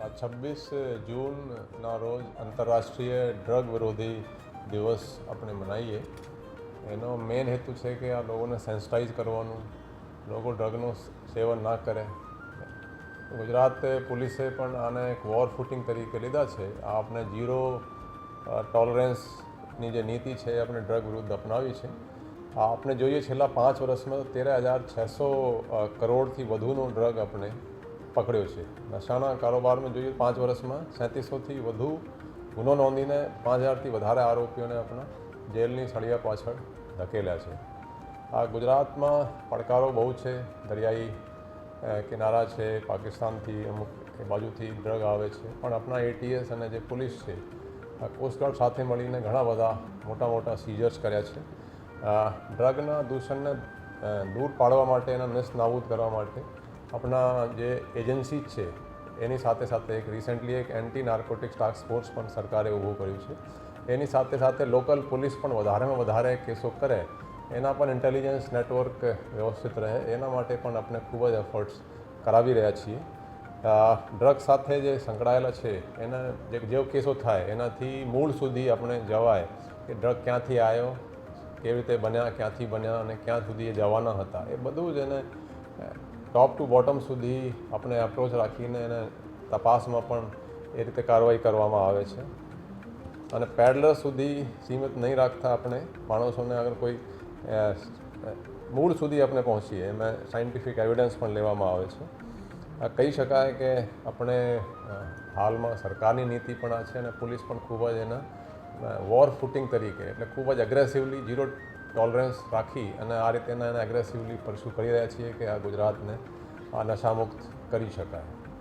આ 26 જૂનના રોજ આંતરરાષ્ટ્રીય ડ્રગ વિરોધી દિવસ આપણે મનાવીએ. એનો મેઇન હેતુ છે કે આ લોકોને સેન્સિટાઇઝ કરવાનું, લોકો ડ્રગનું સેવન ના કરે. ગુજરાત પોલીસે પણ આને એક વોર ફૂટિંગ તરીકે લીધા છે. આ આપણે ઝીરો ટોલરન્સની જે નીતિ છે એ આપણે ડ્રગ વિરુદ્ધ અપનાવી છે. આ આપણે જોઈએ છેલ્લા 5 વર્ષમાં 13,600 કરોડથી વધુનો ડ્રગ આપણે પકડ્યો છે. નશાના કારોબારમાં જોઈએ 5 વર્ષમાં 3700થી વધુ ગુનો નોંધીને 5000થી વધારે આરોપીઓને આપણા જેલની સળિયા પાછળ ધકેલ્યા છે. આ ગુજરાતમાં પડકારો બહુ છે. દરિયાઈ કિનારા છે, પાકિસ્તાનથી અમુક એ બાજુથી ડ્રગ આવે છે, પણ આપણા એટીએસ અને જે પોલીસ છે આ કોસ્ટગાર્ડ સાથે મળીને ઘણા બધા મોટા સીઝર્સ કર્યા છે. ડ્રગના દૂષણને દૂર પાડવા માટે, એના નાબૂદ કરવા માટે આપણા જે એજન્સી છે એની સાથે એક રિસેન્ટલી એક એન્ટી નાર્કોટિક્સ ટાસ્ક ફોર્સ પણ સરકારે ઊભું કર્યું છે. એની સાથે લોકલ પોલીસ પણ વધારેમાં વધારે કેસો કરે, એના પણ ઇન્ટેલિજન્સ નેટવર્ક વ્યવસ્થિત રહે, એના માટે પણ આપણે ખૂબ જ એફર્ટ્સ કરાવી રહ્યા છીએ. ડ્રગ સાથે જે સંકળાયેલા છે એના જેવો કેસો થાય એનાથી મૂળ સુધી આપણે જવાય કે ડ્રગ ક્યાંથી આવ્યો, કેવી રીતે બન્યા, ક્યાંથી બન્યા અને ક્યાં સુધી એ જવાના હતા, એ બધું જ એને ટોપ ટુ બોટમ સુધી આપણે એપ્રોચ રાખીને એને તપાસમાં પણ એ રીતે કાર્યવાહી કરવામાં આવે છે. અને પેડલર સુધી સીમિત નહીં રાખતા આપણે માણસોને, અગર કોઈ મૂળ સુધી આપણે પહોંચીએ એમાં સાયન્ટિફિક એવિડન્સ પણ લેવામાં આવે છે. આ કહી શકાય કે આપણે હાલમાં સરકારની નીતિ પણ આ છે અને પોલીસ પણ ખૂબ જ એના વોર ફૂટિંગ તરીકે, એટલે ખૂબ જ એગ્રેસિવલી ઝીરો ટોલરન્સ રાખી અને આ રીતે એને એગ્રેસિવલી પરસ્યુ કરી રહ્યા છીએ કે આ ગુજરાતને આ નશામુક્ત કરી શકાય.